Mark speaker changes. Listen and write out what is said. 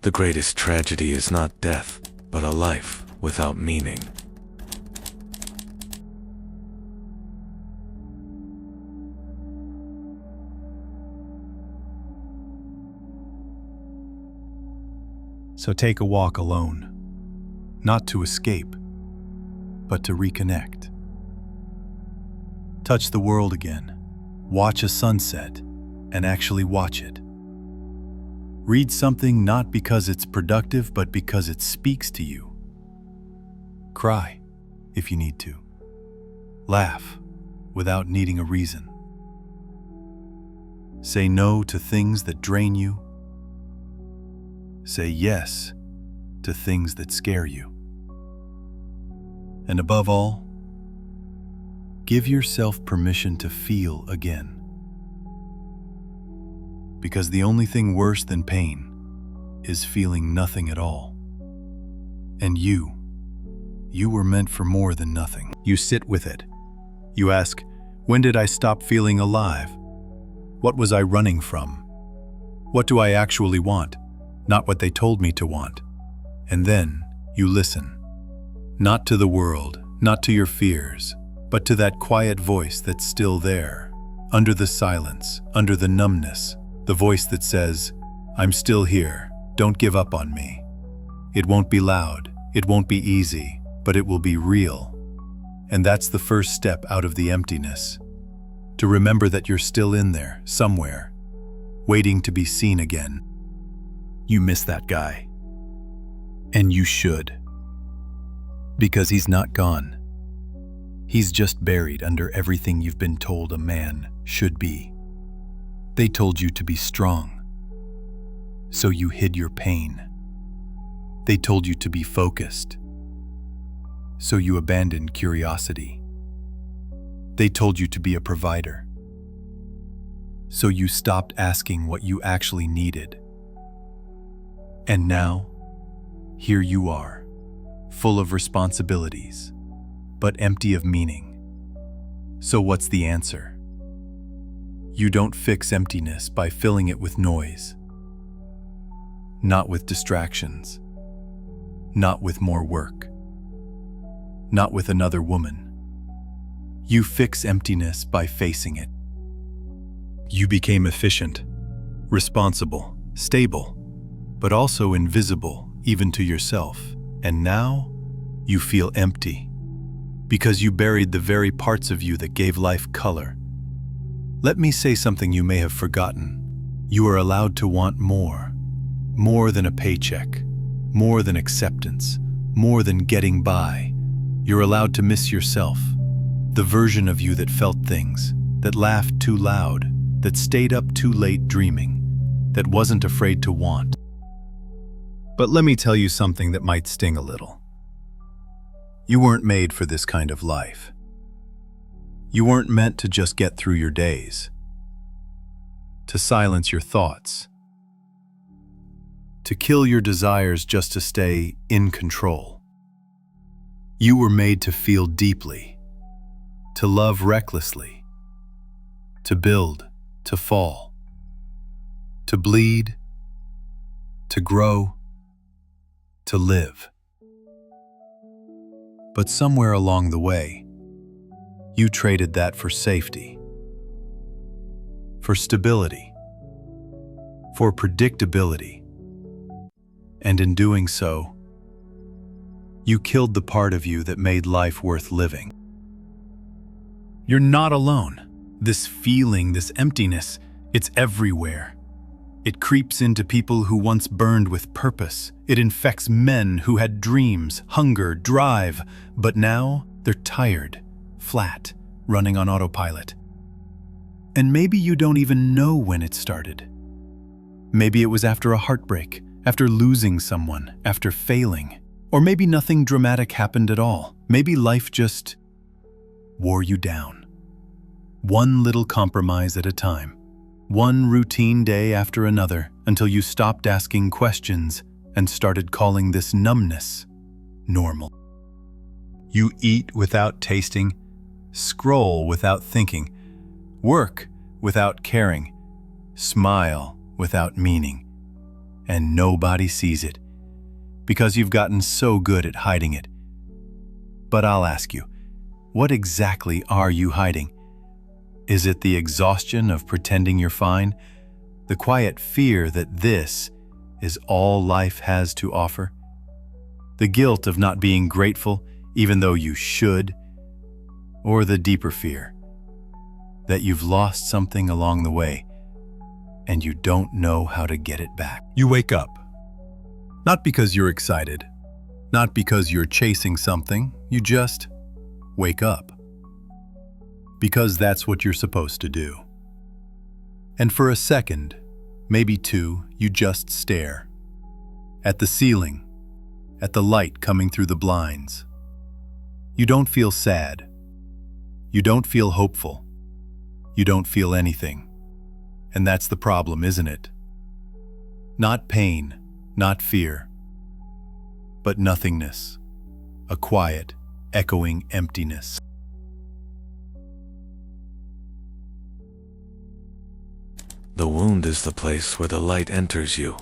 Speaker 1: The greatest tragedy is not death, but a life without meaning.
Speaker 2: So take a walk alone, not to escape, but to reconnect. Touch the world again, watch a sunset, and actually watch it. Read something not because it's productive, but because it speaks to you. Cry, if you need to. Laugh, without needing a reason. Say no to things that drain you. Say yes to things that scare you. And above all, give yourself permission to feel again. Because the only thing worse than pain is feeling nothing at all. And you were meant for more than nothing. You sit with it. You ask, when did I stop feeling alive? What was I running from? What do I actually want? Not what they told me to want. And then you listen. Not to the world, not to your fears, but to that quiet voice that's still there, under the silence, under the numbness, the voice that says, I'm still here, don't give up on me. It won't be loud, it won't be easy, but it will be real. And that's the first step out of the emptiness. To remember that you're still in there, somewhere, waiting to be seen again. You miss that guy. And you should. Because he's not gone. He's just buried under everything you've been told a man should be. They told you to be strong, so you hid your pain. They told you to be focused, so you abandoned curiosity. They told you to be a provider, so you stopped asking what you actually needed. And now, here you are, full of responsibilities, but empty of meaning. So what's the answer? You don't fix emptiness by filling it with noise. Not with distractions. Not with more work. Not with another woman. You fix emptiness by facing it. You became efficient, responsible, stable, but also invisible even to yourself. And now, you feel empty, because you buried the very parts of you that gave life color. Let me say something you may have forgotten. You are allowed to want more. More than a paycheck. More than acceptance. More than getting by. You're allowed to miss yourself. The version of you that felt things, that laughed too loud, that stayed up too late dreaming, that wasn't afraid to want. But let me tell you something that might sting a little. You weren't made for this kind of life. You weren't meant to just get through your days, to silence your thoughts, to kill your desires just to stay in control. You were made to feel deeply, to love recklessly, to build, to fall, to bleed, to grow, to live. But somewhere along the way, you traded that for safety, for stability, for predictability. And in doing so, you killed the part of you that made life worth living. You're not alone. This feeling, this emptiness, it's everywhere. It creeps into people who once burned with purpose. It infects men who had dreams, hunger, drive, but now they're tired, flat, running on autopilot. And maybe you don't even know when it started. Maybe it was after a heartbreak, after losing someone, after failing. Or maybe nothing dramatic happened at all. Maybe life just wore you down. One little compromise at a time. One routine day after another, until you stopped asking questions and started calling this numbness normal. You eat without tasting, scroll without thinking, work without caring, smile without meaning. and nobody sees it because you've gotten so good at hiding it. But I'll ask you, what exactly are you hiding? Is it the exhaustion of pretending you're fine? The quiet fear that this is all life has to offer? The guilt of not being grateful even though you should? Or the deeper fear that you've lost something along the way and you don't know how to get it back? You wake up, not because you're excited, not because you're chasing something, you just wake up. Because that's what you're supposed to do. And for a second, maybe two, you just stare at the ceiling, at the light coming through the blinds. You don't feel sad. You don't feel hopeful. You don't feel anything. And that's the problem, isn't it? Not pain, not fear, but nothingness, a quiet, echoing emptiness.
Speaker 1: The wound is the place where the light enters you.